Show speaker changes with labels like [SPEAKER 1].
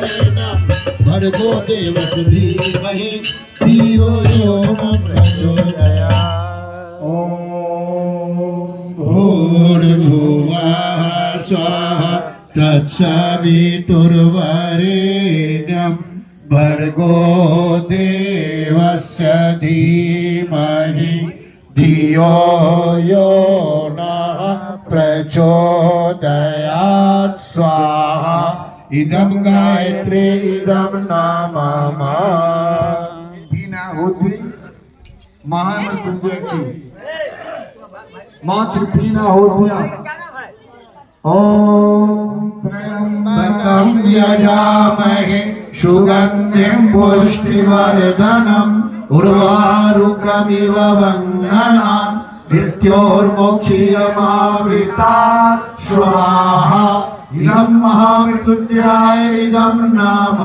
[SPEAKER 1] भर्गो देवस्य धीमहि धियो यो न प्रचोदयात्। ओम भूर्भुवः स्वः तत्सवितुर्वरेण्यं भर्गो देवस्य धीमहि धियो यो नः प्रचोदयात्। स्वाहा इदं गायत्री इदं नामः।
[SPEAKER 2] दीना होती महामृत्युंजय की मात्र दीना होतिया। ओम
[SPEAKER 1] त्र्यंबकं यजामहे सुगंधिं पुष्टिवर्धनम् उर्वारुकमिव वन्दनान् मृत्योर्मोक्षीयमावृतात्। स्वाहा इदं महामृत्युंजयाय इदं नाम।